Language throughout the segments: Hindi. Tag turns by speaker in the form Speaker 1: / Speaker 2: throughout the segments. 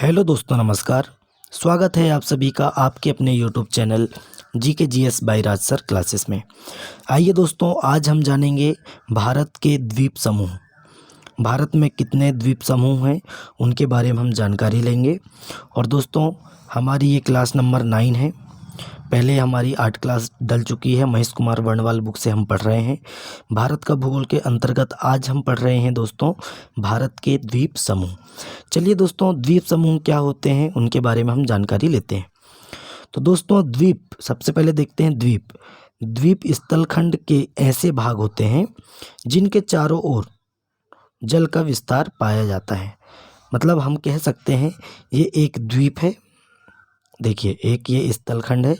Speaker 1: हेलो दोस्तों, नमस्कार। स्वागत है आप सभी का आपके अपने YouTube channel GK GS by Raj sir classes में। आइए दोस्तों, आज हम जानेंगे भारत के द्वीप समूह। भारत में कितने द्वीप समूह हैं उनके बारे में हम जानकारी लेंगे। और दोस्तों, हमारी ये क्लास नंबर 9 है। पहले हमारी 8 क्लास डल चुकी है। महेश कुमार वर्णवाल बुक से हम पढ़ रहे हैं भारत का भूगोल के अंतर्गत। आज हम पढ़ रहे हैं दोस्तों भारत के द्वीप समूह। चलिए दोस्तों, द्वीप समूह क्या होते हैं उनके बारे में हम जानकारी लेते हैं। तो दोस्तों, द्वीप सबसे पहले देखते हैं। द्वीप द्वीप स्थलखंड के ऐसे भाग होते हैं जिनके चारों ओर जल का विस्तार पाया जाता है। मतलब हम कह सकते हैं ये एक द्वीप है। देखिए, एक ये स्थलखंड है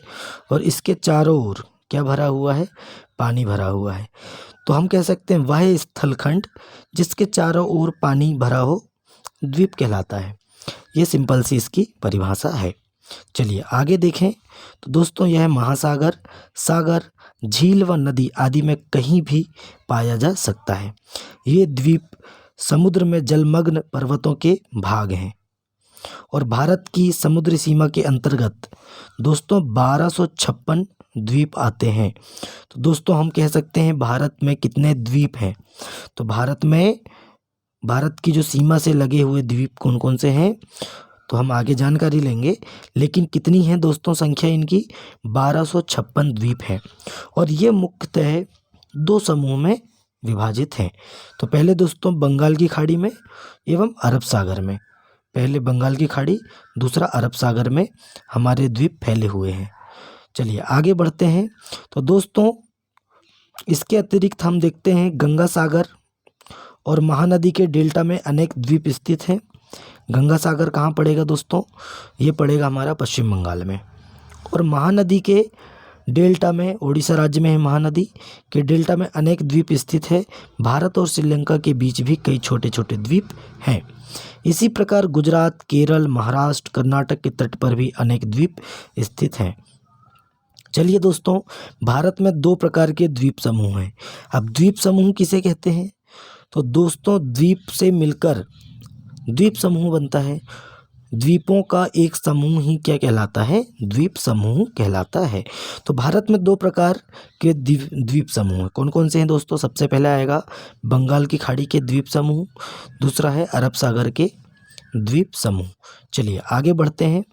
Speaker 1: और इसके चारों ओर क्या भरा हुआ है? पानी भरा हुआ है। तो हम कह सकते हैं वह स्थलखंड जिसके चारों ओर पानी भरा हो द्वीप कहलाता है। ये सिंपल सी इसकी परिभाषा है। चलिए आगे देखें। तो दोस्तों, यह महासागर, सागर, झील व नदी आदि में कहीं भी पाया जा सकता है। ये द्वीप समुद्र में जलमग्न पर्वतों के भाग हैं और भारत की समुद्री सीमा के अंतर्गत दोस्तों 1256 द्वीप आते हैं। तो दोस्तों, हम कह सकते हैं भारत में कितने द्वीप हैं। तो भारत की जो सीमा से लगे हुए द्वीप कौन कौन से हैं तो हम आगे जानकारी लेंगे। लेकिन कितनी है दोस्तों संख्या इनकी? 1256 द्वीप हैं और ये मुख्यतः 2 समूह में विभाजित हैं। तो पहले दोस्तों बंगाल की खाड़ी में एवं अरब सागर में। पहले बंगाल की खाड़ी, दूसरा अरब सागर में हमारे द्वीप फैले हुए हैं। चलिए आगे बढ़ते हैं। तो दोस्तों, इसके अतिरिक्त हम देखते हैं गंगा सागर और महानदी के डेल्टा में अनेक द्वीप स्थित हैं। गंगा सागर कहाँ पड़ेगा दोस्तों? ये पड़ेगा हमारा पश्चिम बंगाल में। और महानदी के डेल्टा में, उड़ीसा राज्य में है महानदी के डेल्टा में अनेक द्वीप स्थित है। भारत और श्रीलंका के बीच भी कई छोटे छोटे द्वीप हैं। इसी प्रकार गुजरात, केरल, महाराष्ट्र, कर्नाटक के तट पर भी अनेक द्वीप स्थित हैं। चलिए दोस्तों, भारत में 2 प्रकार के द्वीप समूह हैं। अब द्वीप समूह किसे कहते हैं? तो दोस्तों, द्वीप से मिलकर द्वीप समूह बनता है। द्वीपों का एक समूह ही क्या कहलाता है? द्वीप समूह कहलाता है। तो भारत में 2 प्रकार के द्वीप समूह हैं। कौन कौन से हैं दोस्तों? सबसे पहला आएगा बंगाल की खाड़ी के द्वीप समूह, दूसरा है अरब सागर के द्वीप समूह। चलिए आगे बढ़ते हैं।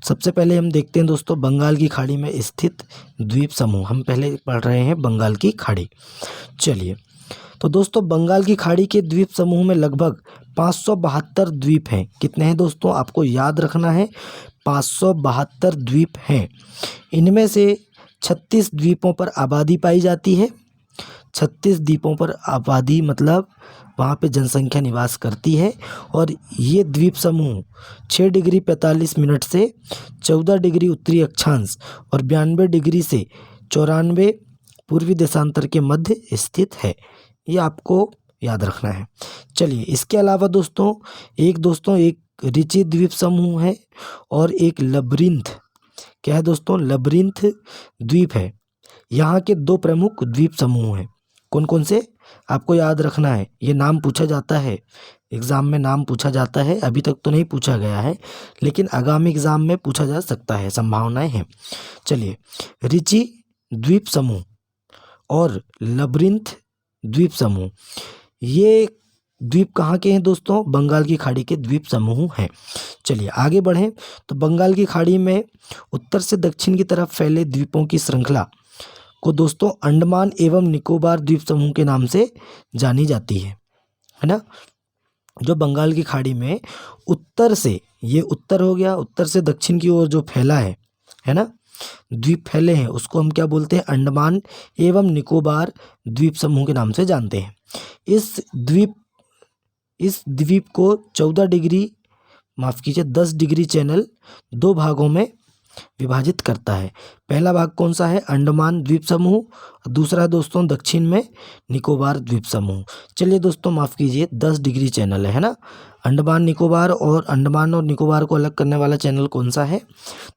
Speaker 1: सबसे पहले हम देखते हैं दोस्तों बंगाल की खाड़ी में स्थित द्वीप समूह। हम पहले पढ़ रहे हैं बंगाल की खाड़ी। चलिए, तो दोस्तों बंगाल की खाड़ी के द्वीप समूह में लगभग 572 द्वीप हैं। कितने हैं दोस्तों? आपको याद रखना है, 572 द्वीप हैं। इनमें से 36 द्वीपों पर आबादी पाई जाती है। 36 द्वीपों पर आबादी मतलब वहाँ पे जनसंख्या निवास करती है। और ये द्वीप समूह 6 डिग्री 45 मिनट से 14 डिग्री उत्तरी अक्षांश और 92 डिग्री से 94 पूर्वी देशांतर के मध्य स्थित है। ये आपको याद रखना है। चलिए, इसके अलावा दोस्तों एक रिची द्वीप समूह है और एक लबरिंथ। क्या है दोस्तों? लबरिंथ द्वीप है। यहाँ के 2 प्रमुख द्वीप समूह हैं। कौन कौन से? आपको याद रखना है। ये नाम पूछा जाता है एग्ज़ाम में, नाम पूछा जाता है। अभी तक तो नहीं पूछा गया है, लेकिन आगामी एग्ज़ाम में पूछा जा सकता है, संभावनाएं हैं। चलिए, रिची द्वीप समूह और लबरिंथ द्वीप समूह, ये द्वीप कहाँ के हैं दोस्तों? बंगाल की खाड़ी के द्वीप समूह हैं। चलिए आगे बढ़ें। तो बंगाल की खाड़ी में उत्तर से दक्षिण की तरफ फैले द्वीपों की श्रृंखला को दोस्तों अंडमान एवं निकोबार द्वीप समूह के नाम से जानी जाती है ना। जो बंगाल की खाड़ी में उत्तर से, ये उत्तर हो गया, उत्तर से दक्षिण की ओर जो फैला है ना, द्वीप फैले हैं, उसको हम क्या बोलते हैं? अंडमान एवं निकोबार द्वीप समूह के नाम से जानते हैं। इस द्वीप को 10 डिग्री चैनल 2 भागों में विभाजित करता है। पहला भाग कौन सा है? अंडमान द्वीप समूह। दूसरा है दोस्तों दक्षिण में निकोबार द्वीप समूह। चलिए दोस्तों, माफ़ कीजिए, 10 डिग्री चैनल है ना। अंडमान निकोबार और अंडमान और निकोबार को अलग करने वाला चैनल कौन सा है?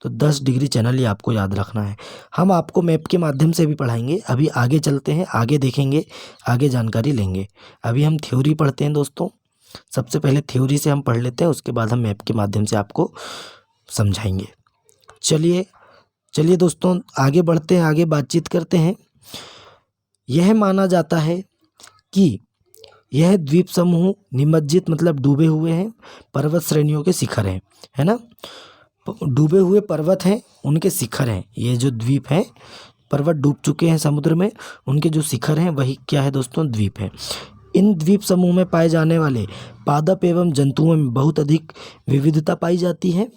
Speaker 1: तो 10 डिग्री चैनल, ये आपको याद रखना है। हम आपको मैप के माध्यम से भी पढ़ाएंगे। अभी आगे चलते हैं, आगे देखेंगे, आगे जानकारी लेंगे। अभी हम थ्योरी पढ़ते हैं दोस्तों। सबसे पहले थ्योरी से हम पढ़ लेते हैं, उसके बाद हम मैप के माध्यम से आपको समझाएंगे। चलिए दोस्तों आगे बढ़ते हैं, आगे बातचीत करते हैं। यह माना जाता है कि यह द्वीप समूह निमज्जित मतलब डूबे हुए हैं पर्वत श्रेणियों के शिखर हैं, है ना। डूबे हुए पर्वत हैं, उनके शिखर हैं। ये जो द्वीप हैं, पर्वत डूब चुके हैं समुद्र में, उनके जो शिखर हैं वही क्या है दोस्तों, द्वीप हैं। इन द्वीप समूह में पाए जाने वाले पादप एवं जंतुओं में बहुत अधिक विविधता पाई जाती है।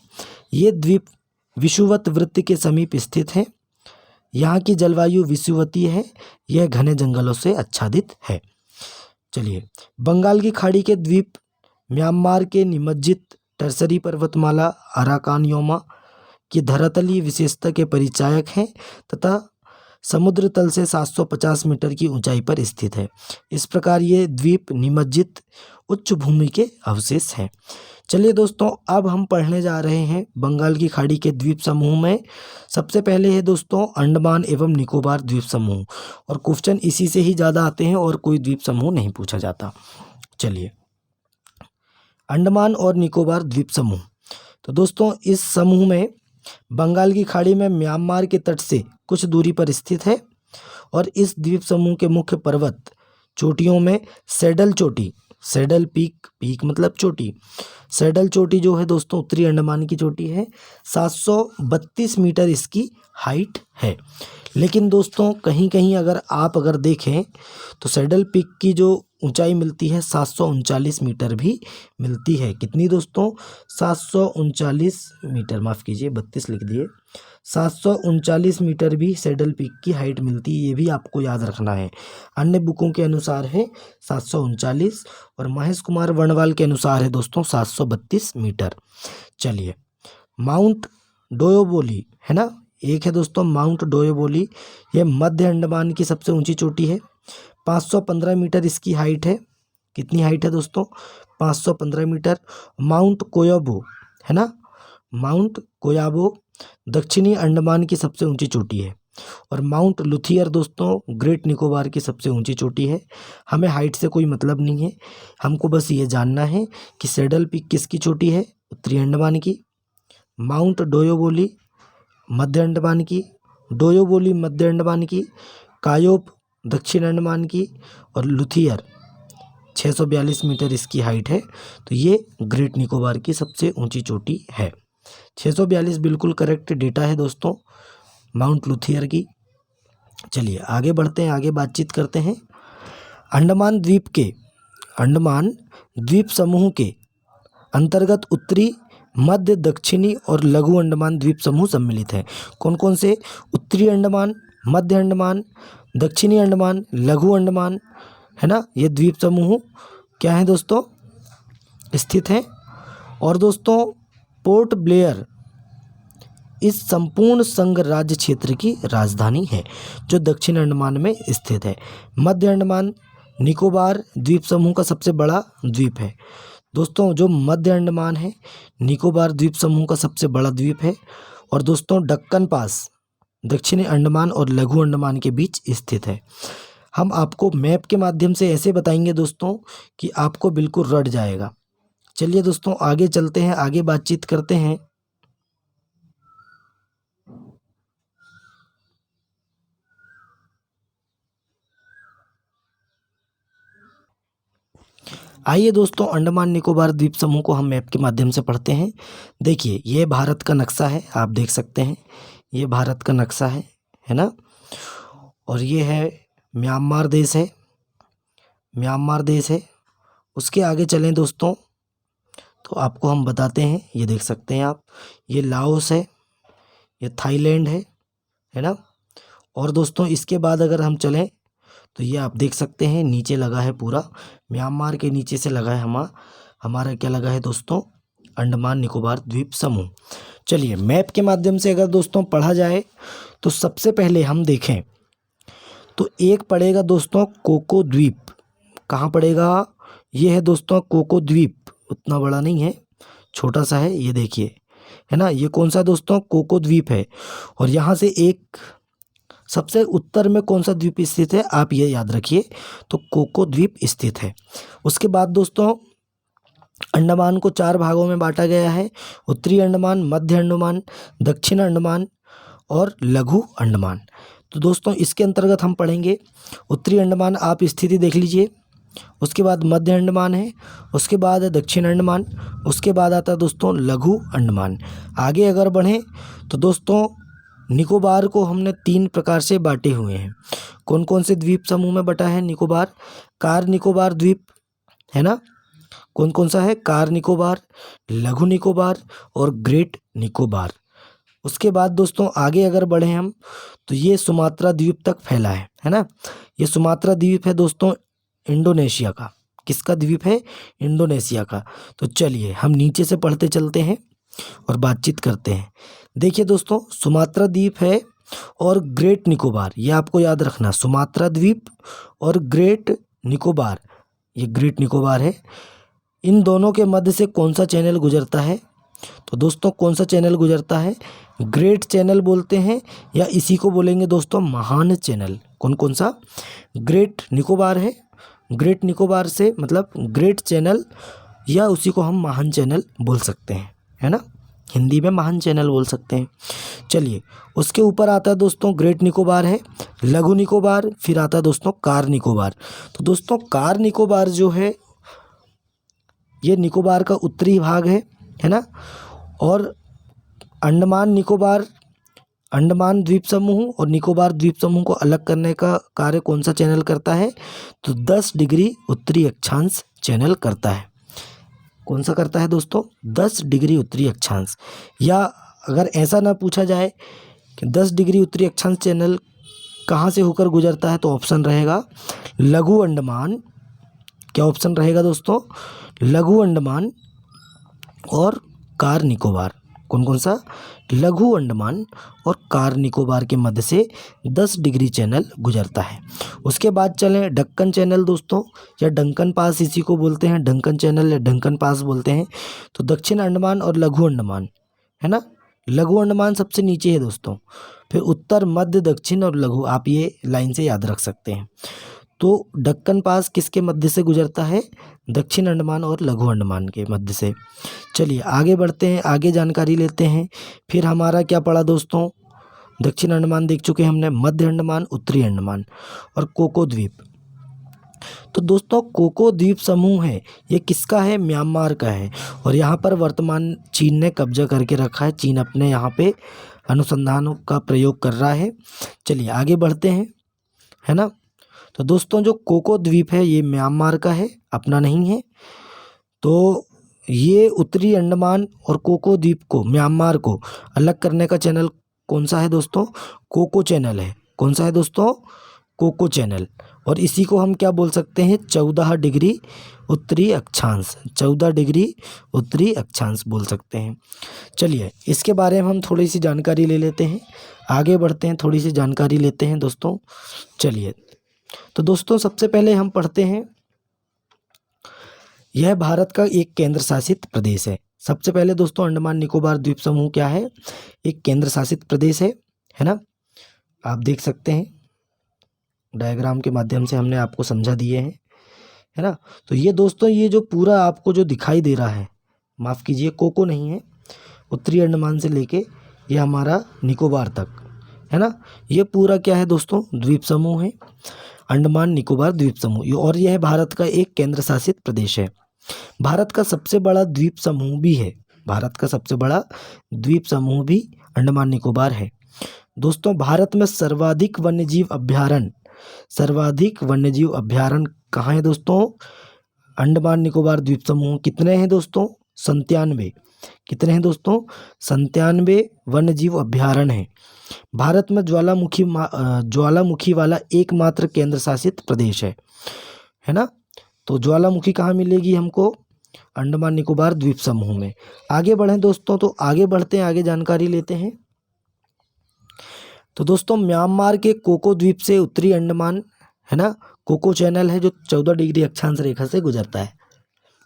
Speaker 1: ये द्वीप विषुवत वृत्त के समीप स्थित है। यहाँ की जलवायु विषुवतीय है। यह घने जंगलों से आच्छादित है। चलिए, बंगाल की खाड़ी के द्वीप म्यांमार के निमज्जित टर्सरी पर्वतमाला अराकानयोमा की धरातलीय विशेषता के परिचायक हैं तथा समुद्र तल से 750 मीटर की ऊंचाई पर स्थित है। इस प्रकार ये द्वीप निमज्जित उच्च भूमि के अवशेष हैं। चलिए दोस्तों, अब हम पढ़ने जा रहे हैं बंगाल की खाड़ी के द्वीप समूह में। सबसे पहले है दोस्तों अंडमान एवं निकोबार द्वीप समूह, और क्वेश्चन इसी से ही ज़्यादा आते हैं और कोई द्वीप समूह नहीं पूछा जाता। चलिए, अंडमान और निकोबार द्वीप समूह। तो दोस्तों इस समूह में बंगाल की खाड़ी में म्यांमार के तट से कुछ दूरी पर स्थित है, और इस द्वीप समूह के मुख्य पर्वत चोटियों में सैडल चोटी, सैडल पीक, पीक मतलब चोटी, सैडल चोटी जो है दोस्तों उत्तरी अंडमान की चोटी है। 732 मीटर इसकी हाइट है। लेकिन दोस्तों कहीं कहीं अगर देखें तो सैडल पीक की जो ऊंचाई मिलती है 739 मीटर भी मिलती है। कितनी दोस्तों, 739 मीटर, माफ़ कीजिए 32 लिख दिए, 739 मीटर भी सैडल पीक की हाइट मिलती है। ये भी आपको याद रखना है। अन्य बुकों के अनुसार है 739 और महेश कुमार वर्णवाल के अनुसार है दोस्तों 732 मीटर। चलिए, माउंट डोयोबोली है ना, एक है दोस्तों माउंट डोयोबोली। ये मध्य अंडमान की सबसे ऊंची चोटी है। 515 मीटर इसकी हाइट है। कितनी हाइट है दोस्तों, 515 मीटर। माउंट कोयाबो है ना, माउंट कोयाबो दक्षिणी अंडमान की सबसे ऊंची चोटी है। और माउंट लुथियर दोस्तों ग्रेट निकोबार की सबसे ऊंची चोटी है। हमें हाइट से कोई मतलब नहीं है, हमको बस ये जानना है कि सैडल पीक किसकी चोटी है, उत्तरी अंडमान की। माउंट डोयोबोली मध्य अंडमान की, डोयोबोली मध्य अंडमान की, कायोब दक्षिण अंडमान की, और लुथियर 642 मीटर इसकी हाइट है। तो ये ग्रेट निकोबार की सबसे ऊंची चोटी है। 642 बिल्कुल करेक्ट डेटा है दोस्तों माउंट लुथियर की। चलिए आगे बढ़ते हैं, आगे बातचीत करते हैं। अंडमान द्वीप समूह के अंतर्गत उत्तरी, मध्य, दक्षिणी और लघु अंडमान द्वीप समूह सम्मिलित हैं। कौन कौन से, उत्तरी अंडमान, मध्य अंडमान, दक्षिणी अंडमान, लघु अंडमान, है ना। ये द्वीप समूह क्या है दोस्तों, स्थित हैं। और दोस्तों पोर्ट ब्लेयर इस संपूर्ण संघ राज्य क्षेत्र की राजधानी है जो दक्षिण अंडमान में स्थित है। मध्य अंडमान निकोबार द्वीप समूह का सबसे बड़ा द्वीप है। दोस्तों जो मध्य अंडमान है निकोबार द्वीप समूह का सबसे बड़ा द्वीप है। और दोस्तों दक्कन पास दक्षिणी अंडमान और लघु अंडमान के बीच स्थित है। हम आपको मैप के माध्यम से ऐसे बताएंगे दोस्तों कि आपको बिल्कुल रट जाएगा। चलिए दोस्तों आगे चलते हैं, आगे बातचीत करते हैं। आइए दोस्तों अंडमान निकोबार द्वीप समूह को हम मैप के माध्यम से पढ़ते हैं। देखिए ये भारत का नक्शा है, आप देख सकते हैं ये भारत का नक्शा है ना। और ये है म्यांमार देश है, म्यांमार देश है। उसके आगे चलें दोस्तों तो आपको हम बताते हैं, ये देख सकते हैं आप, ये लाओस है, ये थाईलैंड है ना। और दोस्तों इसके बाद अगर हम चलें तो ये आप देख सकते हैं नीचे लगा है पूरा, म्यांमार के नीचे से लगा है हमारा क्या लगा है दोस्तों, अंडमान निकोबार द्वीप समूह। चलिए मैप के माध्यम से अगर दोस्तों पढ़ा जाए तो सबसे पहले हम देखें तो एक पड़ेगा दोस्तों कोको द्वीप। कहाँ पड़ेगा, ये है दोस्तों कोको द्वीप, उतना बड़ा नहीं है, छोटा सा है, ये देखिए है ना। ये कौन सा दोस्तों, कोको द्वीप है। और यहाँ से एक सबसे उत्तर में कौन सा द्वीप स्थित है, आप ये याद रखिए, तो कोको द्वीप स्थित है। उसके बाद दोस्तों अंडमान को 4 भागों में बांटा गया है, उत्तरी अंडमान, मध्य अंडमान, दक्षिण अंडमान और लघु अंडमान। तो दोस्तों इसके अंतर्गत हम पढ़ेंगे उत्तरी अंडमान, आप स्थिति देख लीजिए, उसके बाद मध्य अंडमान है, उसके बाद है दक्षिण अंडमान, उसके बाद आता है दोस्तों लघु अंडमान। आगे अगर बढ़ें तो दोस्तों निकोबार को हमने 3 प्रकार से बांटे हुए हैं। कौन कौन से द्वीप समूह में बटा है निकोबार? कार निकोबार द्वीप है ना, कौन कौन सा है? कार निकोबार, लघु निकोबार और ग्रेट निकोबार। उसके बाद दोस्तों आगे अगर बढ़े हम तो ये सुमात्रा द्वीप तक फैला है ना। ये सुमात्रा द्वीप है दोस्तों इंडोनेशिया का। किसका द्वीप है? इंडोनेशिया का। तो चलिए हम नीचे से पढ़ते चलते हैं और बातचीत करते हैं। देखिए दोस्तों सुमात्रा द्वीप है और ग्रेट निकोबार, ये आपको याद रखना, सुमात्रा द्वीप और ग्रेट निकोबार, ये ग्रेट निकोबार है। इन दोनों के मध्य से कौन सा चैनल गुजरता है? तो दोस्तों कौन सा चैनल गुजरता है? ग्रेट चैनल बोलते हैं या इसी को बोलेंगे दोस्तों महान चैनल। कौन कौन सा? ग्रेट निकोबार है, ग्रेट निकोबार से मतलब ग्रेट चैनल या उसी को हम महान चैनल बोल सकते हैं, है ना, हिंदी में महान चैनल बोल सकते हैं। चलिए उसके ऊपर आता है दोस्तों ग्रेट निकोबार है, लघु निकोबार, फिर आता है दोस्तों कार निकोबार। तो दोस्तों कार निकोबार जो है ये निकोबार का उत्तरी भाग है ना। और अंडमान निकोबार, अंडमान द्वीप समूह और निकोबार द्वीप समूह को अलग करने का कार्य कौन सा चैनल करता है? तो 10 डिग्री उत्तरी अक्षांश चैनल करता है। कौन सा करता है दोस्तों? 10 डिग्री उत्तरी अक्षांश। या अगर ऐसा ना पूछा जाए कि 10 डिग्री उत्तरी अक्षांश चैनल कहाँ से होकर गुजरता है, तो ऑप्शन रहेगा लघु अंडमान। क्या ऑप्शन रहेगा दोस्तों? लघु अंडमान और कार निकोबार। कौन कौन सा? लघु अंडमान और कार निकोबार के मध्य से 10 डिग्री चैनल गुजरता है। उसके बाद चलें डक्कन चैनल दोस्तों, या डंकन पास इसी को बोलते हैं, डंकन चैनल या डंकन पास बोलते हैं। तो दक्षिण अंडमान और लघु अंडमान है ना, लघु अंडमान सबसे नीचे है दोस्तों, फिर उत्तर, मध्य, दक्षिण और लघु, आप ये लाइन से याद रख सकते हैं। तो डक्कन पास किसके मध्य से गुजरता है? दक्षिण अंडमान और लघु अंडमान के मध्य से। चलिए आगे बढ़ते हैं, आगे जानकारी लेते हैं। फिर हमारा क्या पड़ा दोस्तों? दक्षिण अंडमान देख चुके हैं हमने, मध्य अंडमान, उत्तरी अंडमान और कोको द्वीप। तो दोस्तों कोको द्वीप समूह है, ये किसका है? म्यांमार का है। और यहाँ पर वर्तमान चीन ने कब्जा करके रखा है। चीन अपने यहाँ पे अनुसंधानों का प्रयोग कर रहा है। चलिए आगे बढ़ते हैं, है ना। तो दोस्तों जो कोको द्वीप है ये म्यांमार का है, अपना नहीं है। तो ये उत्तरी अंडमान और कोको द्वीप को, म्यांमार को अलग करने का चैनल कौन सा है दोस्तों? कोको चैनल है। कौन सा है दोस्तों? Coco channel. और इसी को हम क्या बोल सकते हैं? 14 डिग्री उत्तरी अक्षांश, 14 डिग्री उत्तरी अक्षांश बोल सकते हैं। चलिए इसके बारे में हम थोड़ी सी जानकारी ले लेते हैं, आगे बढ़ते हैं, थोड़ी सी जानकारी लेते हैं दोस्तों। चलिए तो दोस्तों सबसे पहले हम पढ़ते हैं, यह भारत का एक केंद्र शासित प्रदेश है। सबसे पहले दोस्तों अंडमान निकोबार द्वीप समूह क्या है? एक केंद्र शासित प्रदेश है ना। आप देख सकते हैं डायग्राम के माध्यम से हमने आपको समझा दिए हैं, है ना। तो ये दोस्तों ये जो पूरा आपको जो दिखाई दे रहा है, माफ़ कीजिए कोको नहीं है, उत्तरी अंडमान से लेके ये हमारा निकोबार तक है ना, ये पूरा क्या है दोस्तों? द्वीप समूह है, अंडमान निकोबार द्वीप समूह। और यह भारत का एक केंद्र शासित प्रदेश है। भारत का सबसे बड़ा द्वीप समूह भी है, भारत का सबसे बड़ा द्वीप समूह भी अंडमान निकोबार है। दोस्तों भारत में सर्वाधिक वन्यजीव अभ्यारण्य कहाँ है दोस्तों? अंडमान निकोबार द्वीप समूह। कितने हैं दोस्तों? 97। कितने हैं दोस्तों? 97 वन्यजीव अभ्यारण्य हैं। भारत में ज्वालामुखी वाला एकमात्र केंद्र शासित प्रदेश है ना। तो ज्वालामुखी कहाँ मिलेगी हमको? अंडमान निकोबार द्वीप समूह में। आगे बढ़ें दोस्तों, तो आगे बढ़ते हैं, आगे जानकारी लेते हैं। तो दोस्तों म्यांमार के कोको द्वीप से उत्तरी अंडमान है ना, कोको चैनल है जो 14 डिग्री अक्षांश रेखा से गुजरता है,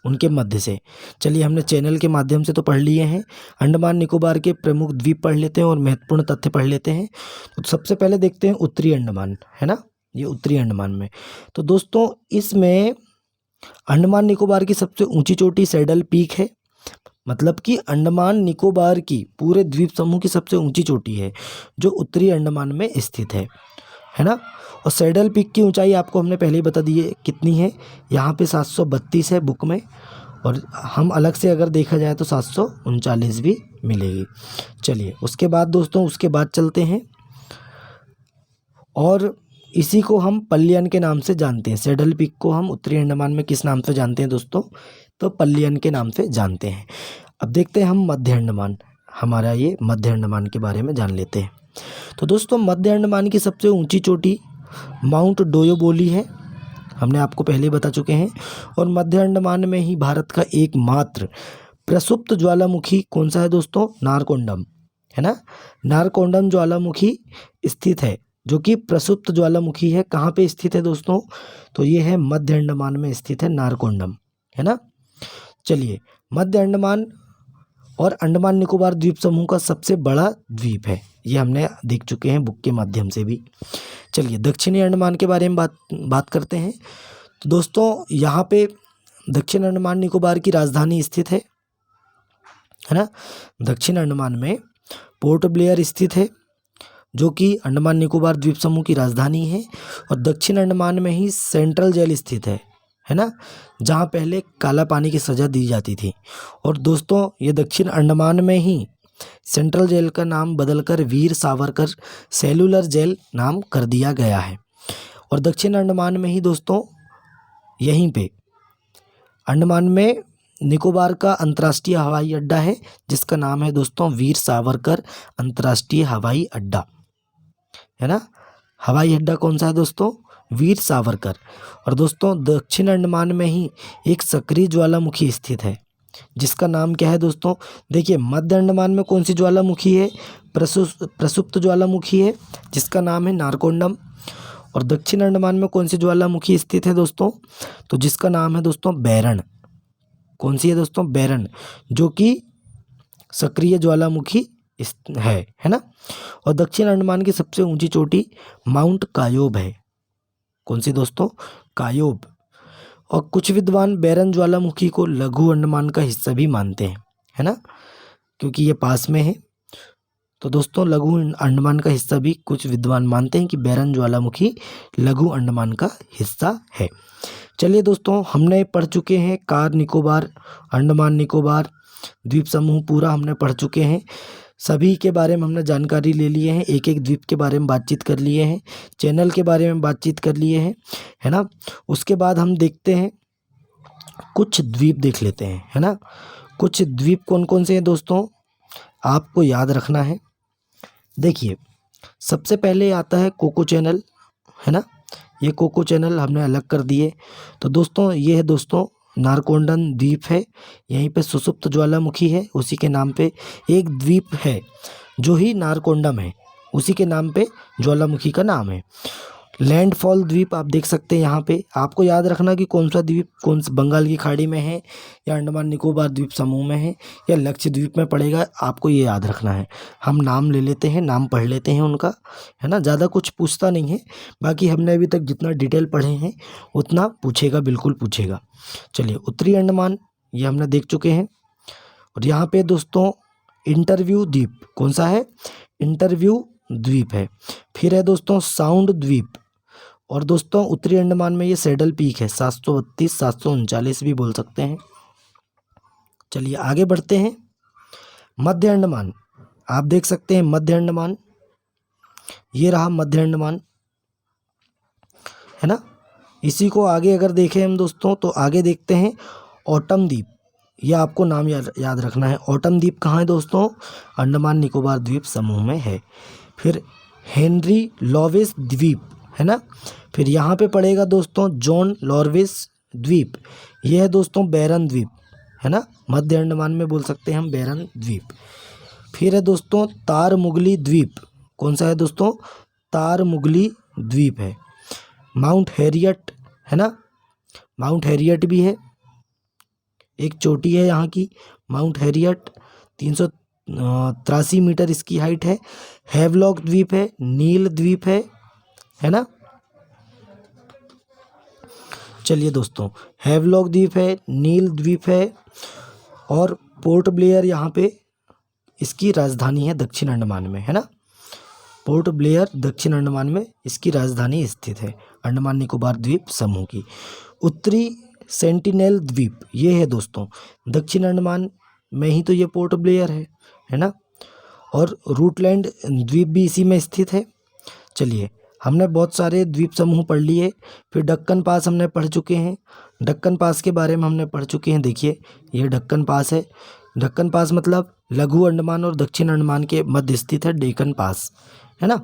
Speaker 1: उनके मध्य से। चलिए हमने चैनल के माध्यम से तो पढ़ लिए हैं, अंडमान निकोबार के प्रमुख द्वीप पढ़ लेते हैं और महत्वपूर्ण तथ्य पढ़ लेते हैं। तो सबसे पहले देखते हैं उत्तरी अंडमान, है ना, ये उत्तरी अंडमान में। तो दोस्तों इसमें अंडमान निकोबार की सबसे ऊंची चोटी सैडल पीक है, मतलब कि अंडमान निकोबार की पूरे द्वीप समूह की सबसे ऊंची चोटी है जो उत्तरी अंडमान में स्थित है ना। और सैडल पीक की ऊंचाई आपको हमने पहले ही बता दी है कितनी है, यहाँ पे 732 है बुक में, और हम अलग से अगर देखा जाए तो 739 भी मिलेगी। चलिए उसके बाद दोस्तों, उसके बाद चलते हैं, और इसी को हम पल्लियन के नाम से जानते हैं। सैडल पीक को हम उत्तरी अंडमान में किस नाम से जानते हैं दोस्तों, तो पल्लियन के नाम से जानते हैं। अब देखते हैं हम मध्य अंडमान, हमारा ये मध्य अंडमान के बारे में जान लेते हैं। तो दोस्तों मध्य अंडमान की सबसे ऊंची चोटी माउंट डोयोबोली है, हमने आपको पहले ही बता चुके हैं। और मध्य अंडमान में ही भारत का एकमात्र प्रसुप्त ज्वालामुखी कौन सा है दोस्तों, नारकोंडम, है ना। नारकोंडम ज्वालामुखी स्थित है, जो कि प्रसुप्त ज्वालामुखी है। कहाँ पे स्थित है दोस्तों, तो ये है मध्य अंडमान में स्थित है नारकोंडम, है ना। चलिए, मध्य अंडमान और अंडमान निकोबार द्वीप समूह का सबसे बड़ा द्वीप है, ये हमने देख चुके हैं बुक के माध्यम से भी। चलिए दक्षिणी अंडमान के बारे में बात करते हैं। तो दोस्तों यहाँ पे दक्षिण अंडमान निकोबार की राजधानी स्थित है ना। दक्षिण अंडमान में पोर्ट ब्लेयर स्थित है, जो कि अंडमान निकोबार द्वीप समूह की राजधानी है। और दक्षिण अंडमान में ही सेंट्रल जेल स्थित है ना, जहाँ पहले काला पानी की सज़ा दी जाती थी। और दोस्तों ये दक्षिण अंडमान में ही सेंट्रल जेल का नाम बदलकर वीर सावरकर सेलुलर जेल नाम कर दिया गया है। और दक्षिण अंडमान में ही दोस्तों यहीं पे अंडमान में निकोबार का अंतर्राष्ट्रीय हवाई अड्डा है, जिसका नाम है दोस्तों वीर सावरकर अंतर्राष्ट्रीय हवाई अड्डा, है ना। हवाई अड्डा कौन सा है दोस्तों, वीर सावरकर। और दोस्तों दक्षिण अंडमान में ही एक सक्रिय ज्वालामुखी स्थित है, जिसका नाम क्या है दोस्तों, देखिए मध्य अंडमान में कौन सी ज्वालामुखी है, प्रसुप्त ज्वालामुखी है, जिसका नाम है नारकोंडम। और दक्षिण अंडमान में कौन सी ज्वालामुखी स्थित है दोस्तों, तो जिसका नाम है दोस्तों बैरन। कौन सी है दोस्तों, बैरन, जो कि सक्रिय ज्वालामुखी है ना। और दक्षिण अंडमान की सबसे ऊंची चोटी माउंट कायोब है। कौन सी दोस्तों, कायोब। और कुछ विद्वान बैरन ज्वालामुखी को लघु अंडमान का हिस्सा भी मानते हैं, है ना, क्योंकि ये पास में है। तो दोस्तों लघु अंडमान का हिस्सा भी कुछ विद्वान मानते हैं कि बैरन ज्वालामुखी लघु अंडमान का हिस्सा है। चलिए दोस्तों, हमने पढ़ चुके हैं कार निकोबार, अंडमान निकोबार द्वीप समूह पूरा हमने पढ़ चुके हैं। सभी के बारे में हमने जानकारी ले लिए हैं, एक एक द्वीप के बारे में बातचीत कर लिए हैं, चैनल के बारे में बातचीत कर लिए हैं, है ना। उसके बाद हम देखते हैं कुछ द्वीप देख लेते हैं, है ना। कुछ द्वीप कौन कौन से हैं दोस्तों, आपको याद रखना है। देखिए सबसे पहले आता है कोको चैनल, है ना। ये कोको चैनल हमने अलग कर दिए। तो दोस्तों ये है दोस्तों नारकोंडम द्वीप है, यहीं पे सुसुप्त ज्वालामुखी है, उसी के नाम पे एक द्वीप है जो ही नारकोंडम है, उसी के नाम पे ज्वालामुखी का नाम है। लैंडफॉल द्वीप आप देख सकते हैं यहाँ पे। आपको याद रखना कि कौन सा द्वीप कौन सा बंगाल की खाड़ी में है, या अंडमान निकोबार द्वीप समूह में है, या लक्षद्वीप में पड़ेगा, आपको ये याद रखना है। हम नाम ले लेते हैं, नाम पढ़ लेते हैं उनका, है ना। ज़्यादा कुछ पूछता नहीं है, बाकी हमने अभी तक जितना डिटेल पढ़े हैं उतना पूछेगा, बिल्कुल पूछेगा। चलिए उत्तरी अंडमान ये हमने देख चुके हैं। और यहाँ पे दोस्तों इंटरव्यू द्वीप कौन सा है, इंटरव्यू द्वीप है। फिर है दोस्तों साउंड द्वीप। और दोस्तों उत्तरी अंडमान में ये सैडल पीक है, 732 739 भी बोल सकते हैं। चलिए आगे बढ़ते हैं। मध्य अंडमान आप देख सकते हैं, मध्य अंडमान ये रहा मध्य अंडमान, है ना। इसी को आगे अगर देखें हम दोस्तों, तो आगे देखते हैं ऑटम द्वीप। ये आपको नाम याद रखना है। ऑटम द्वीप कहाँ है दोस्तों, अंडमान निकोबार द्वीप समूह में है। फिर हेनरी लॉवेस द्वीप, है ना। फिर यहाँ पे पड़ेगा दोस्तों जॉन लॉरविस द्वीप, ये है दोस्तों बैरन द्वीप, है ना। मध्य अंडमान में बोल सकते हैं हम बैरन द्वीप। फिर है दोस्तों तार मुगली द्वीप, कौन सा है दोस्तों, तार मुगली द्वीप है। माउंट हैरियट, है ना, माउंट हैरियट भी है, एक चोटी है यहाँ की माउंट हैरियट, 383 मीटर इसकी हाइट है। हैवलॉक द्वीप है, नील द्वीप है ना। चलिए दोस्तों, हैवलॉक द्वीप है, नील द्वीप है और पोर्ट ब्लेयर यहाँ पे इसकी राजधानी है दक्षिण अंडमान में, है ना। पोर्ट ब्लेयर दक्षिण अंडमान में इसकी राजधानी स्थित है, अंडमान निकोबार द्वीप समूह की। उत्तरी सेंटिनेल द्वीप ये है दोस्तों दक्षिण अंडमान में ही तो ये पोर्ट ब्लेयर है ना। और रूटलैंड द्वीप भी इसी में स्थित है। चलिए, हमने बहुत सारे द्वीप समूह पढ़ लिए। फिर दक्कन पास हमने पढ़ चुके हैं, दक्कन पास के बारे में हमने पढ़ चुके हैं। देखिए, ये दक्कन पास है। दक्कन पास मतलब लघु अंडमान और दक्षिण अंडमान के मध्य स्थित है डेक्कन पास, है ना।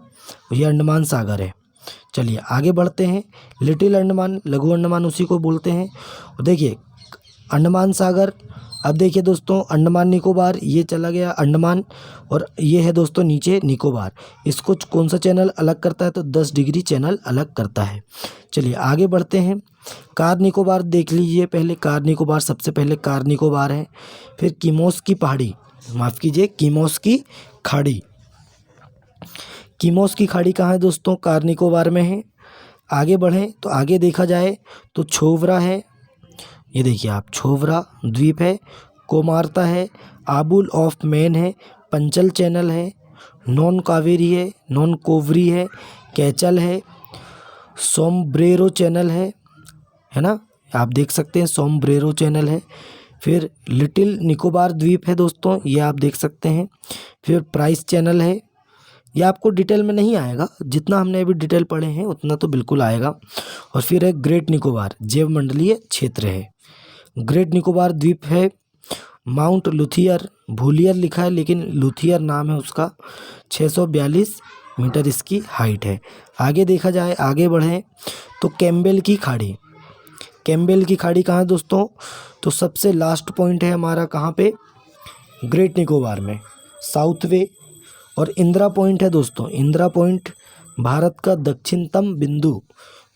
Speaker 1: ये अंडमान सागर है। चलिए आगे बढ़ते हैं। लिटिल अंडमान, लघु अंडमान उसी को बोलते हैं। और देखिए अंडमान सागर, अब देखिए दोस्तों अंडमान निकोबार ये चला गया अंडमान, और ये है दोस्तों नीचे निकोबार। इसको कौन सा चैनल अलग करता है, तो 10 डिग्री चैनल अलग करता है। चलिए आगे बढ़ते हैं। कार निकोबार देख लीजिए पहले। कार निकोबार सबसे पहले कार निकोबार है। फिर किमोस की पहाड़ी, माफ़ कीजिए किमोस की खाड़ी। किमोस की खाड़ी कहाँ है दोस्तों, कार निकोबार में है। आगे बढ़ें तो आगे देखा जाए तो छोवरा है, ये देखिए आप, छोवरा द्वीप है। कोमार्ता है, आबुल ऑफ मैन है, पंचल चैनल है, नॉन कावेरी है, नॉन कोवरी है, कैचल है, सोमब्रेरो चैनल है ना, आप देख सकते हैं सोमब्रेरो चैनल है। फिर लिटिल निकोबार द्वीप है दोस्तों, ये आप देख सकते हैं। फिर प्राइस चैनल है, ये आपको डिटेल में नहीं आएगा, जितना हमने अभी डिटेल पढ़े हैं उतना तो बिल्कुल आएगा। और फिर है ग्रेट निकोबार, जैवमंडलीय क्षेत्र है। ग्रेट निकोबार द्वीप है। माउंट लुथियर, भूलियर लिखा है लेकिन लुथियर नाम है उसका, 642 मीटर इसकी हाइट है। आगे देखा जाए, आगे बढ़ें तो कैम्बेल की खाड़ी। कैम्बेल की खाड़ी कहाँ है दोस्तों, तो सबसे लास्ट पॉइंट है हमारा कहाँ पे, ग्रेट निकोबार में, साउथ वे। और इंदिरा पॉइंट है दोस्तों, इंदिरा पॉइंट भारत का दक्षिणतम बिंदु,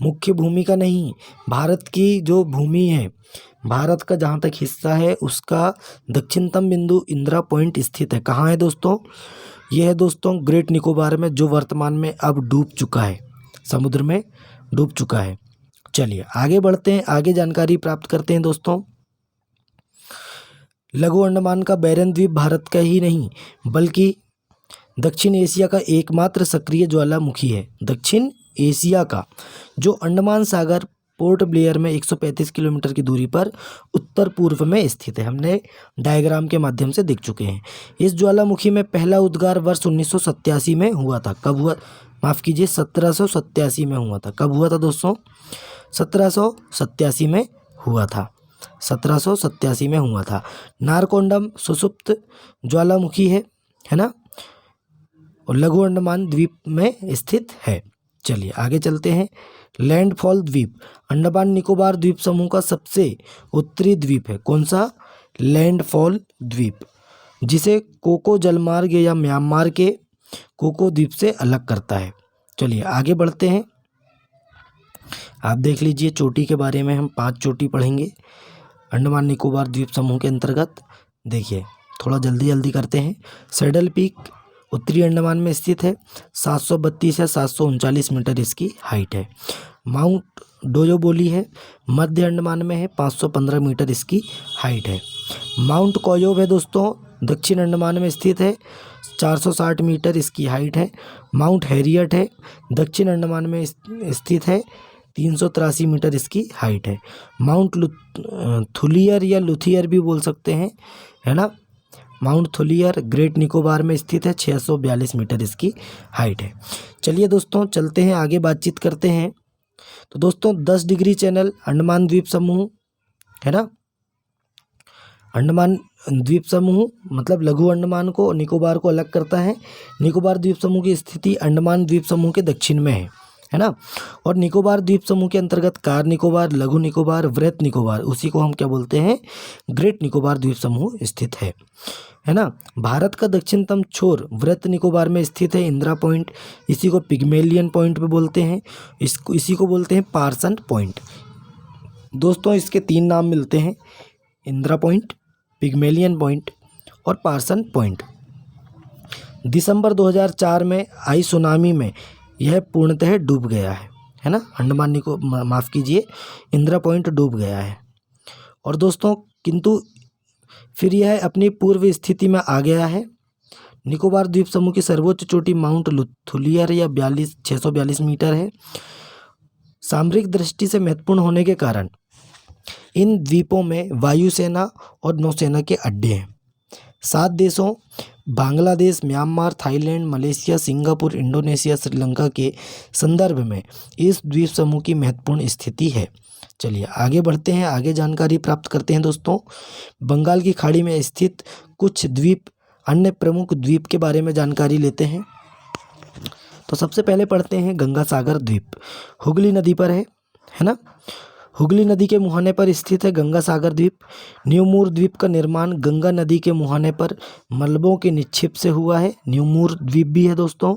Speaker 1: मुख्य भूमि का नहीं, भारत की जो भूमि है, भारत का जहाँ तक हिस्सा है उसका दक्षिणतम बिंदु इंदिरा पॉइंट स्थित है। कहाँ है दोस्तों, यह है दोस्तों ग्रेट निकोबार में, जो वर्तमान में अब डूब चुका है, समुद्र में डूब चुका है। चलिए आगे बढ़ते हैं, आगे जानकारी प्राप्त करते हैं दोस्तों। लघु अंडमान का बैरन द्वीप भारत का ही नहीं बल्कि दक्षिण एशिया का एकमात्र सक्रिय ज्वालामुखी है। दक्षिण एशिया का, जो अंडमान सागर पोर्ट ब्लेयर में 135 किलोमीटर की दूरी पर उत्तर पूर्व में स्थित है। हमने डायग्राम के माध्यम से देख चुके हैं। इस ज्वालामुखी में पहला उद्गार वर्ष 1987 में हुआ था। कब हुआ, माफ़ कीजिए 1787 में हुआ था। कब हुआ था दोस्तों, 1787 में हुआ था, 1787 में हुआ था। नारकोंडम सुषुप्त ज्वालामुखी है ना, और लघु अंडमान द्वीप में स्थित है। चलिए आगे चलते हैं। लैंडफॉल द्वीप, अंडमान निकोबार द्वीप समूह का सबसे उत्तरी द्वीप है। कौन सा, लैंडफॉल द्वीप, जिसे कोको जलमार्ग या म्यांमार के कोको द्वीप से अलग करता है। चलिए आगे बढ़ते हैं। आप देख लीजिए चोटी के बारे में, हम 5 चोटी पढ़ेंगे अंडमान निकोबार द्वीप समूह के अंतर्गत। देखिए थोड़ा जल्दी जल्दी करते हैं। सैडल पीक उत्तरी अंडमान में स्थित है, 732 या 739 मीटर इसकी हाइट है। माउंट डोयोबोली है, मध्य अंडमान में है, 515 मीटर इसकी हाइट है। माउंट कोयोब है दोस्तों, दक्षिण अंडमान में स्थित है, 460 मीटर इसकी हाइट है। माउंट हैरियट है, दक्षिण अंडमान में स्थित है, 383 मीटर इसकी हाइट है। माउंट थुलियर या लुथियर भी बोल सकते हैं, है ना। माउंट थुलियर ग्रेट निकोबार में स्थित है, 642 मीटर इसकी हाइट है। चलिए दोस्तों चलते हैं आगे, बातचीत करते हैं। तो दोस्तों 10 डिग्री चैनल अंडमान द्वीप समूह, है ना। अंडमान द्वीप समूह मतलब लघु अंडमान को, निकोबार को अलग करता है। निकोबार द्वीप समूह की स्थिति अंडमान द्वीप समूह के दक्षिण में है ना। और निकोबार द्वीप समूह के अंतर्गत कार निकोबार, लघु निकोबार, वृत्त निकोबार, उसी को हम क्या बोलते हैं, ग्रेट निकोबार द्वीप समूह स्थित है ना। भारत का दक्षिणतम छोर वृत्त निकोबार में स्थित है, इंदिरा पॉइंट, इसी को पिग्मेलियन पॉइंट पे बोलते हैं, इसी को बोलते हैं पार्सन पॉइंट। दोस्तों इसके 3 नाम मिलते हैं, इंदिरा पॉइंट, पिग्मेलियन पॉइंट और पार्सन पॉइंट। दिसंबर 2004 में आई सुनामी में यह पूर्णतः डूब गया है है ना, अंडमान माफ़ कीजिए, इंदिरा पॉइंट डूब गया है। और दोस्तों किंतु फिर यह अपनी पूर्व स्थिति में आ गया है। निकोबार द्वीप समूह की सर्वोच्च चोटी माउंट लुथुलियर या 642 मीटर है। सामरिक दृष्टि से महत्वपूर्ण होने के कारण इन द्वीपों में वायुसेना और नौसेना के अड्डे हैं। 7 देशों Bangladesh, Myanmar, Thailand, Malaysia, Singapore, Indonesia, Sri Lanka के संदर्भ में इस द्वीप समूह की महत्वपूर्ण स्थिति है। चलिए आगे बढ़ते हैं, आगे जानकारी प्राप्त करते हैं दोस्तों। बंगाल की खाड़ी में स्थित कुछ द्वीप, अन्य प्रमुख द्वीप के बारे में जानकारी लेते हैं। तो सबसे पहले पढ़ते हैं गंगा सागर द्वीप, हुगली नदी पर है ना। हुगली नदी के मुहाने पर स्थित है गंगा सागर द्वीप। न्यूमूर द्वीप का निर्माण गंगा नदी के मुहाने पर मलबों के निक्षेप से हुआ है। न्यूमूर द्वीप भी है दोस्तों,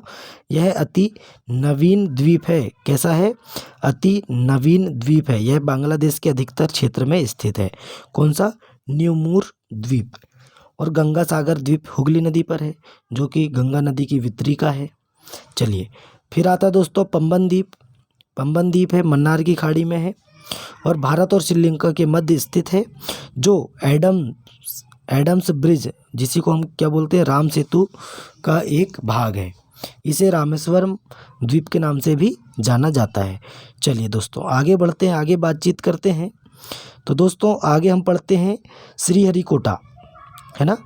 Speaker 1: यह अति नवीन द्वीप है। कैसा है? अति नवीन द्वीप है। यह बांग्लादेश के अधिकतर क्षेत्र में स्थित है। कौन सा? न्यूमूर द्वीप। और गंगा सागर द्वीप हुगली नदी पर है, जो कि गंगा नदी की वितरिका है। चलिए फिर आता दोस्तों पंबन द्वीप। पंबन द्वीप है, मन्नार की खाड़ी में है और भारत और श्रीलंका के मध्य स्थित है, जो एडम्स ब्रिज, जिसी को हम क्या बोलते हैं, राम सेतु का एक भाग है। इसे रामेश्वरम द्वीप के नाम से भी जाना जाता है। चलिए दोस्तों आगे बढ़ते हैं, आगे बातचीत करते हैं। तो दोस्तों आगे हम पढ़ते हैं श्रीहरिकोटा, है ना,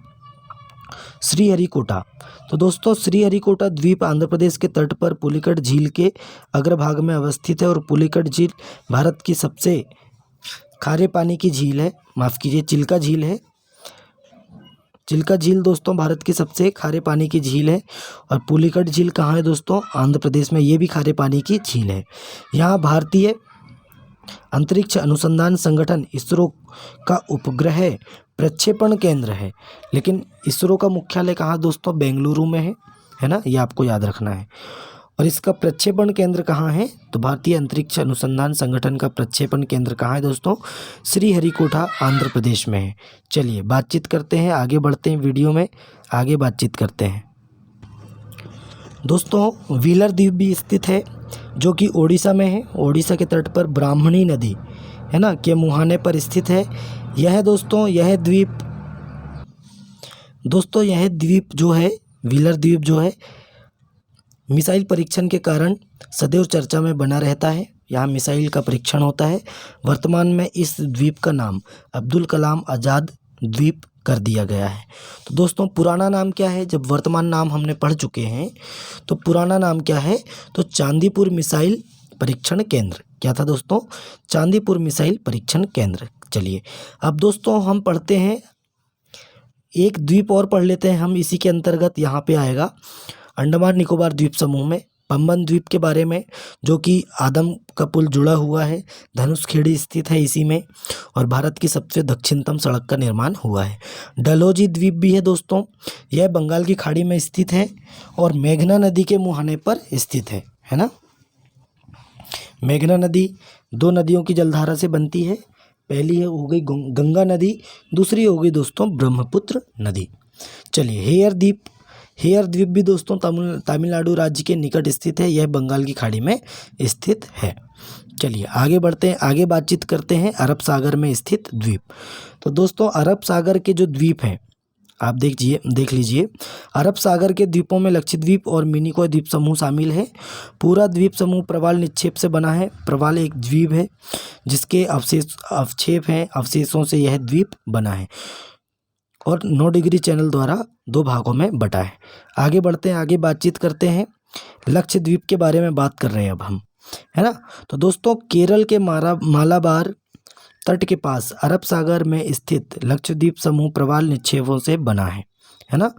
Speaker 1: श्रीहरिकोटा। तो दोस्तों श्रीहरिकोटा द्वीप आंध्र प्रदेश के तट पर पुलिकट झील के अग्रभाग में अवस्थित है और पुलिकट झील भारत की सबसे खारे पानी की झील है। माफ़ कीजिए, चिल्का झील है। चिल्का झील दोस्तों भारत की सबसे खारे पानी की झील है। और पुलिकट झील कहाँ है दोस्तों? आंध्र प्रदेश में। ये भी खारे पानी की झील है। यहाँ भारतीय अंतरिक्ष अनुसंधान संगठन इसरो का उपग्रह प्रक्षेपण केंद्र है। लेकिन इसरो का मुख्यालय कहाँ दोस्तों? बेंगलुरु में है ना, ये आपको याद रखना है। और इसका प्रक्षेपण केंद्र कहाँ है? तो भारतीय अंतरिक्ष अनुसंधान संगठन का प्रक्षेपण केंद्र कहाँ है दोस्तों? श्रीहरिकोटा आंध्र प्रदेश में है। चलिए बातचीत करते हैं, आगे बढ़ते हैं, वीडियो में आगे बातचीत करते हैं। दोस्तों व्हीलर द्वीप भी स्थित है, जो कि ओडिशा में है। ओडिशा के तट पर ब्राह्मणी नदी, है ना, के मुहाने पर स्थित है। यह दोस्तों यह द्वीप जो है, व्हीलर द्वीप जो है, मिसाइल परीक्षण के कारण सदैव चर्चा में बना रहता है। यहाँ मिसाइल का परीक्षण होता है। वर्तमान में इस द्वीप का नाम अब्दुल कलाम आज़ाद द्वीप कर दिया गया है। तो दोस्तों पुराना नाम क्या है? जब वर्तमान नाम हमने पढ़ चुके हैं तो पुराना नाम क्या है? तो चांदीपुर मिसाइल परीक्षण केंद्र। क्या था दोस्तों? चांदीपुर मिसाइल परीक्षण केंद्र। चलिए अब दोस्तों हम पढ़ते हैं, एक द्वीप और पढ़ लेते हैं हम इसी के अंतर्गत। यहाँ पे आएगा अंडमान निकोबार द्वीप समूह में पंबन द्वीप के बारे में, जो कि आदम का पुल जुड़ा हुआ है, धनुषखेड़ी स्थित है इसी में, और भारत की सबसे दक्षिणतम सड़क का निर्माण हुआ है। डलहौजी द्वीप भी है दोस्तों, यह बंगाल की खाड़ी में स्थित है और मेघना नदी के मुहाने पर स्थित है ना। मेघना नदी 2 नदियों की जलधारा से बनती है। पहली है हो गई गंगा नदी, दूसरी हो गई दोस्तों ब्रह्मपुत्र नदी। चलिए हेयर द्वीप भी दोस्तों तमिलनाडु राज्य के निकट स्थित है। यह बंगाल की खाड़ी में स्थित है। चलिए आगे बढ़ते हैं, आगे बातचीत करते हैं अरब सागर में स्थित द्वीप। तो दोस्तों अरब सागर के जो द्वीप हैं आप देख लीजिए। अरब सागर के द्वीपों में लक्षद्वीप और मिनिकॉय द्वीप समूह शामिल है। पूरा द्वीप समूह प्रवाल निक्षेप से बना है। प्रवाल एक द्वीप है जिसके अवशेषों से यह द्वीप बना है और 9 डिग्री चैनल द्वारा 2 भागों में बटा है। आगे बढ़ते हैं, आगे बातचीत करते हैं। लक्षद्वीप के बारे में बात कर रहे हैं अब हम, है ना। तो दोस्तों केरल के मालाबार तट के पास अरब सागर में स्थित लक्षद्वीप समूह प्रवाल निक्षेपों से बना है ना।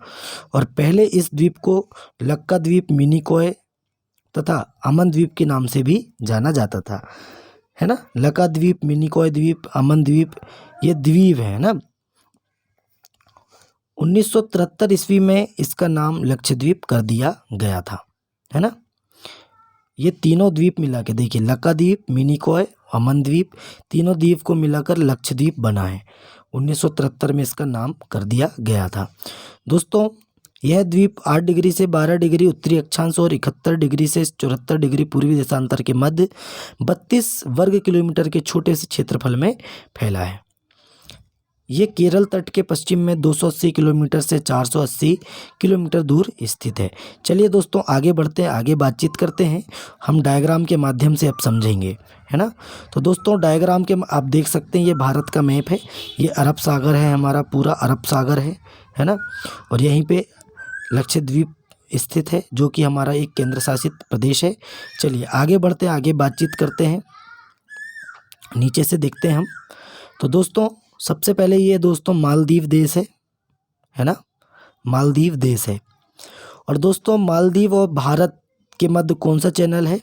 Speaker 1: और पहले इस द्वीप को लक्का द्वीप, मिनिकॉय तथा अमन द्वीप के नाम से भी जाना जाता था, है ना। लक्का द्वीप, मिनिकॉय द्वीप, अमन द्वीप, ये द्वीप है ना। 1973 ईस्वी में इसका नाम लक्षद्वीप कर दिया गया था, है ना। ये तीनों द्वीप मिला के देखिए, लक्का द्वीप, मिनिकॉय, अमन द्वीप, तीनों द्वीप को मिलाकर लक्षद्वीप बना है। 1973 में इसका नाम कर दिया गया था। दोस्तों यह द्वीप 8 डिग्री से 12 डिग्री उत्तरी अक्षांश और 71 डिग्री से 74 डिग्री पूर्वी देशांतर के मध्य 32 वर्ग किलोमीटर के छोटे से क्षेत्रफल में फैला है। ये केरल तट के पश्चिम में 280 किलोमीटर से 480 किलोमीटर दूर स्थित है। चलिए दोस्तों आगे बढ़ते हैं, आगे बातचीत करते हैं। हम डायग्राम के माध्यम से अब समझेंगे, है ना। तो दोस्तों डायग्राम के आप देख सकते हैं, ये भारत का मैप है। ये अरब सागर है, हमारा पूरा अरब सागर है ना। और यहीं पे लक्षद्वीप स्थित है, जो कि हमारा एक केंद्र शासित प्रदेश है। चलिए आगे बढ़ते हैं, आगे बातचीत करते हैं। नीचे से देखते हैं हम। तो दोस्तों सबसे पहले ये दोस्तों मालदीव देश है ना, मालदीव देश है। और दोस्तों मालदीव और भारत के मध्य कौन सा चैनल है?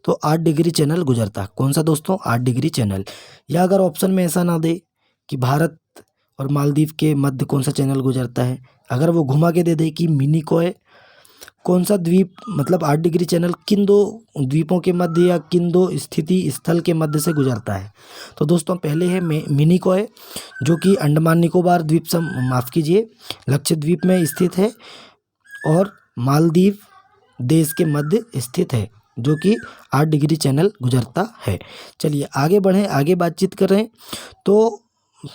Speaker 1: तो 8 डिग्री चैनल गुजरता है। कौन सा दोस्तों? 8 डिग्री चैनल। या अगर ऑप्शन में ऐसा ना दे कि भारत और मालदीव के मध्य कौन सा चैनल गुजरता है, अगर वो घुमा के दे दे कि मिनिकॉय कौन सा द्वीप, मतलब 8 डिग्री चैनल किन दो द्वीपों के मध्य या किन दो स्थिति स्थल के मध्य से गुजरता है, तो दोस्तों पहले है मिनिकॉय, जो कि अंडमान निकोबार द्वीप माफ़ कीजिए लक्षद्वीप में स्थित है और मालदीव देश के मध्य स्थित है, जो कि 8 डिग्री चैनल गुजरता है। चलिए आगे बढ़ें, आगे बातचीत कर रहे हैं। तो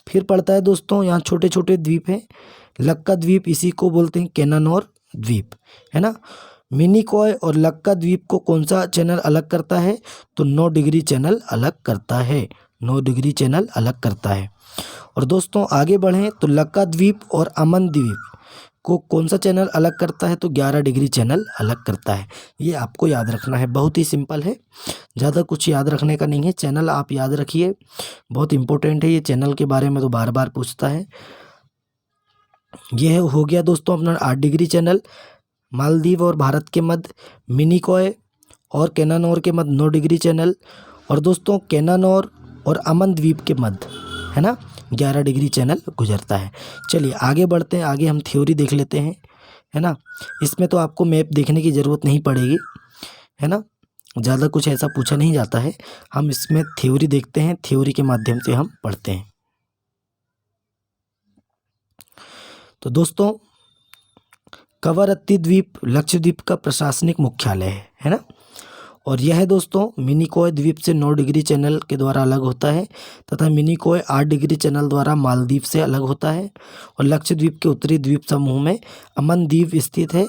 Speaker 1: फिर पड़ता है दोस्तों यहाँ छोटे छोटे द्वीप हैं। लक्का द्वीप, इसी को बोलते हैं कैनानोर द्वीप, है ना। मिनिकॉय और लक्का द्वीप को कौन सा चैनल अलग करता है? तो 9 डिग्री चैनल अलग करता है, 9 डिग्री चैनल अलग करता है। और दोस्तों आगे बढ़ें तो लक्का द्वीप और अमन द्वीप को कौन सा चैनल अलग करता है? तो 11 डिग्री चैनल अलग करता है। ये आपको याद रखना है, बहुत ही सिंपल है, ज़्यादा कुछ याद रखने का नहीं है। चैनल आप याद रखिए, बहुत इंपॉर्टेंट है ये चैनल के बारे में, तो बार बार पूछता है। यह हो गया दोस्तों अपना 8 डिग्री चैनल मालदीव और भारत के मध्य, मिनिकॉय और कैनानोर के मध्य 9 डिग्री चैनल, और दोस्तों कैनानोर और अमन द्वीप के मध्य, है ना, 11 डिग्री चैनल गुजरता है। चलिए आगे बढ़ते हैं, आगे हम थ्योरी देख लेते हैं, है ना। इसमें तो आपको मैप देखने की ज़रूरत नहीं पड़ेगी, है ना, ज़्यादा कुछ ऐसा पूछा नहीं जाता है। हम इसमें थ्योरी देखते हैं, थ्योरी के माध्यम से हम पढ़ते हैं। तो दोस्तों कवरत्ती द्वीप लक्षद्वीप का प्रशासनिक मुख्यालय है ना। और यह दोस्तों मिनिकॉय द्वीप से 9 डिग्री चैनल के द्वारा अलग होता है, तथा मिनिकॉय 8 डिग्री चैनल द्वारा मालदीव से अलग होता है। और लक्षद्वीप के उत्तरी द्वीप समूह में अमन द्वीप स्थित है,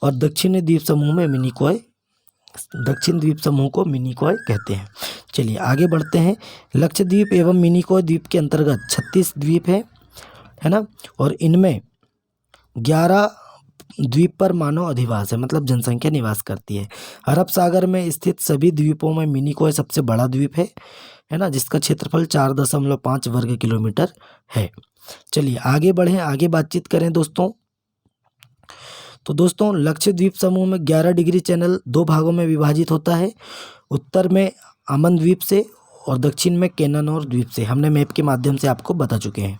Speaker 1: और दक्षिणी द्वीप समूह में मिनिकॉय, दक्षिण द्वीप समूह को मिनिकॉय कहते हैं। चलिए आगे बढ़ते हैं। लक्षद्वीप एवं मिनिकॉय द्वीप के अंतर्गत 36 द्वीप है ना, और इनमें 11 द्वीप पर मानव अधिवास है, मतलब जनसंख्या निवास करती है। अरब सागर में स्थित सभी द्वीपों में मिनिकॉय सबसे बड़ा द्वीप है ना, जिसका क्षेत्रफल 4.5 वर्ग किलोमीटर है। चलिए आगे बढ़ें, आगे बातचीत करें दोस्तों। तो दोस्तों लक्षद्वीप समूह में 11 डिग्री चैनल 2 भागों में विभाजित होता है, उत्तर में अमन द्वीप से और दक्षिण में कैनानोर द्वीप से। हमने मैप के माध्यम से आपको बता चुके हैं।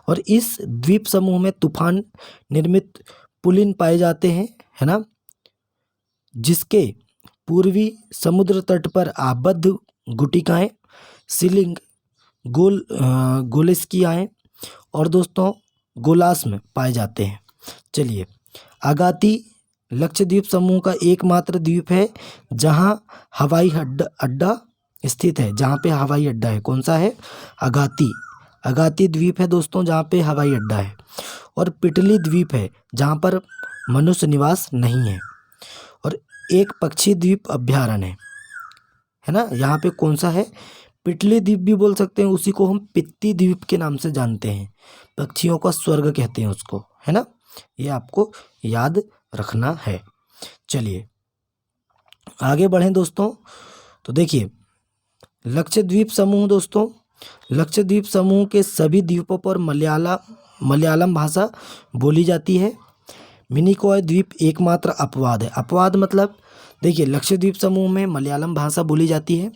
Speaker 1: और इस द्वीप समूह में तूफान निर्मित पुलिन पाए जाते हैं, है ना, जिसके पूर्वी समुद्र तट पर आबद्ध गुटिकाएँ, सीलिंग, गोलेस्कियाएँ और दोस्तों गोलास में पाए जाते हैं। चलिए अगाती लक्षद्वीप समूह का एकमात्र द्वीप है जहां हवाई अड्डा स्थित है, जहां पे हवाई अड्डा है। कौन सा है? अगाती द्वीप है दोस्तों, जहां पे हवाई अड्डा है। और पिटली द्वीप है जहां पर मनुष्य निवास नहीं है। और एक पक्षी द्वीप अभ्यारण्य है ना, यहाँ पे कौन सा है? पिटली द्वीप भी बोल सकते हैं, उसी को हम पित्ती द्वीप के नाम से जानते हैं, पक्षियों का स्वर्ग कहते हैं उसको, है ना। ये आपको याद रखना है। चलिए आगे बढ़ें दोस्तों। तो देखिए लक्षद्वीप समूह दोस्तों, लक्षद्वीप समूह के सभी द्वीपों पर मलयालम भाषा बोली जाती है। मिनिकॉय द्वीप एकमात्र अपवाद है। अपवाद मतलब देखिए लक्षद्वीप समूह में मलयालम भाषा बोली जाती है,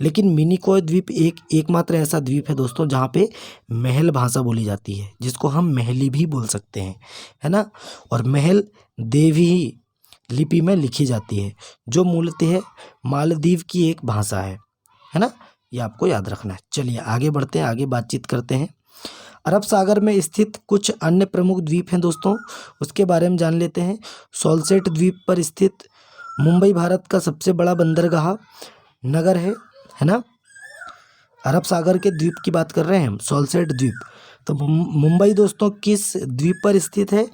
Speaker 1: लेकिन मिनिकॉय द्वीप एकमात्र ऐसा द्वीप है दोस्तों जहाँ पे महल भाषा बोली जाती है, जिसको हम महली भी बोल सकते हैं, है ना। और महल देवी लिपि में लिखी जाती है, जो मूलतः मालदीव की एक भाषा है ना। ये आपको याद रखना है। चलिए आगे बढ़ते हैं, आगे बातचीत करते हैं। अरब सागर में स्थित कुछ अन्य प्रमुख द्वीप हैं दोस्तों, उसके बारे में जान लेते हैं। सॉल्सेट द्वीप पर स्थित मुंबई भारत का सबसे बड़ा बंदरगाह नगर है ना। अरब सागर के द्वीप की बात कर रहे हैं हम, सॉल्सेट द्वीप। तो मुंबई दोस्तों किस द्वीप पर स्थित है?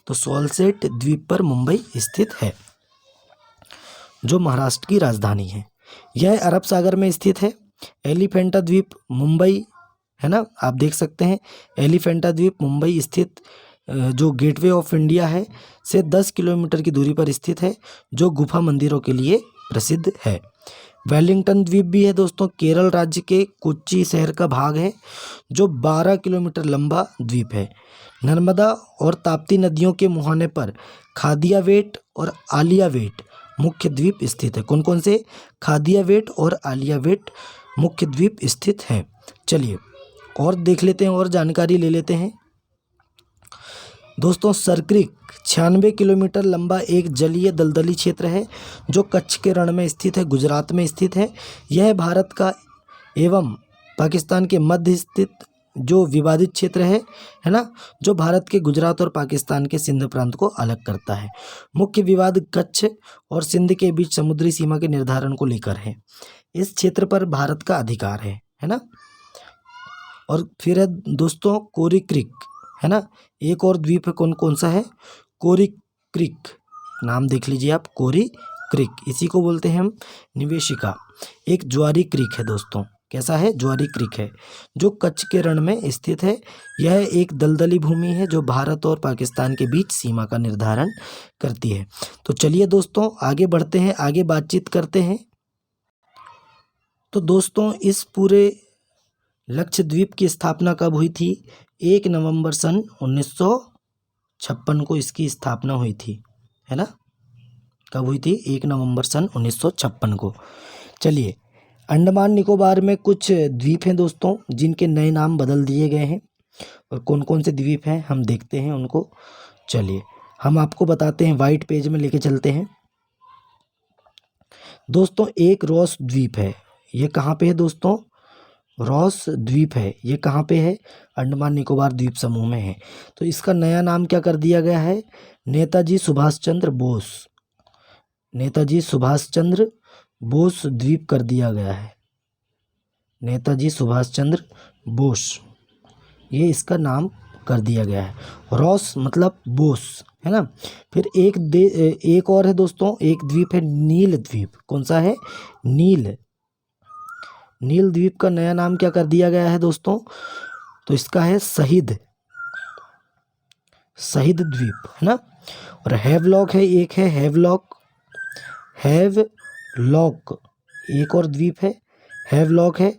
Speaker 1: तो सॉल्सेट द्वीप पर मुंबई स्थित है, जो महाराष्ट्र की राजधानी है। यह अरब सागर में स्थित है। एलिफेंटा द्वीप मुंबई है ना, आप देख सकते हैं एलिफेंटा द्वीप मुंबई स्थित जो गेटवे ऑफ इंडिया है से 10 किलोमीटर की दूरी पर स्थित है, जो गुफा मंदिरों के लिए प्रसिद्ध है। वेलिंगटन द्वीप भी है दोस्तों, केरल राज्य के कोच्चि शहर का भाग है, जो 12 किलोमीटर लंबा द्वीप है। नर्मदा और ताप्ती नदियों के मुहाने पर खादियावेट और आलियावेट मुख्य द्वीप स्थित है। कौन कौन से? खादियावेट और आलियावेट मुख्य द्वीप स्थित हैं। चलिए और देख लेते हैं और जानकारी ले लेते हैं दोस्तों। सरक्रिक 96 किलोमीटर लंबा एक जलीय दलदली क्षेत्र है, जो कच्छ के रण में स्थित है, गुजरात में स्थित है। यह भारत का एवं पाकिस्तान के मध्य स्थित जो विवादित क्षेत्र है ना, जो भारत के गुजरात और पाकिस्तान के सिंध प्रांत को अलग करता है। मुख्य विवाद कच्छ और सिंध के बीच समुद्री सीमा के निर्धारण को लेकर है। इस क्षेत्र पर भारत का अधिकार है ना। और फिर है दोस्तों कोरी क्रिक, है ना। एक और द्वीप है, कौन कौन सा है? कोरी क्रिक, नाम देख लीजिए आप, कोरी क्रिक। इसी को बोलते हैं हम निवेशिका। एक ज्वारी क्रिक है दोस्तों, कैसा है? ज्वारी क्रिक है, जो कच्छ के रण में स्थित है। यह एक दलदली भूमि है जो भारत और पाकिस्तान के बीच सीमा का निर्धारण करती है। तो चलिए दोस्तों आगे बढ़ते हैं, आगे बातचीत करते हैं। तो दोस्तों इस पूरे लक्षद्वीप की स्थापना कब हुई थी? 1 नवंबर सन 1956 को इसकी स्थापना हुई थी, है ना। कब हुई थी? 1 नवंबर सन 1956 को। चलिए, अंडमान निकोबार में कुछ द्वीप हैं दोस्तों, जिनके नए नाम बदल दिए गए हैं। और कौन कौन से द्वीप हैं हम देखते हैं उनको। चलिए हम आपको बताते हैं, वाइट पेज में लेके चलते हैं दोस्तों। एक रॉस द्वीप है, ये कहाँ पे है दोस्तों? रॉस द्वीप है, ये कहाँ पे है? अंडमान निकोबार द्वीप समूह में है। तो इसका नया नाम क्या कर दिया गया है? नेताजी सुभाष चंद्र बोस, नेताजी सुभाष चंद्र बोस द्वीप कर दिया गया है। नेताजी सुभाष चंद्र बोस, ये इसका नाम कर दिया गया है। रॉस मतलब बोस, है ना। फिर एक और है दोस्तों, एक द्वीप है नील द्वीप। कौन सा है? नील द्वीप का नया नाम क्या कर दिया गया है दोस्तों? तो इसका है शहीद द्वीप, है ना। और हैवलॉक है, एक है हैवलॉक, एक और द्वीप है हैवलॉक है,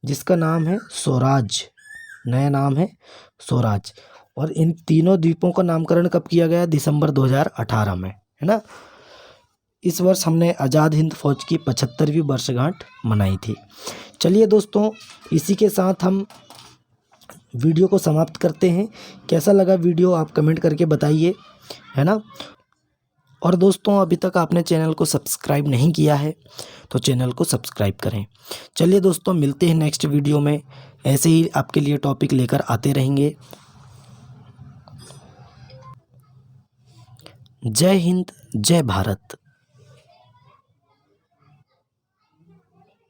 Speaker 1: जिसका नाम है स्वराज, नया नाम है स्वराज। और इन तीनों द्वीपों का नामकरण कब किया गया? दिसंबर 2018 में, है ना। इस वर्ष हमने आज़ाद हिंद फौज की 75वीं वर्षगांठ मनाई थी। चलिए दोस्तों इसी के साथ हम वीडियो को समाप्त करते हैं। कैसा लगा वीडियो आप कमेंट करके बताइए, है ना। और दोस्तों अभी तक आपने चैनल को सब्सक्राइब नहीं किया है तो चैनल को सब्सक्राइब करें। चलिए दोस्तों मिलते हैं नेक्स्ट वीडियो में, ऐसे ही आपके लिए टॉपिक लेकर आते रहेंगे। जय हिंद, जय भारत।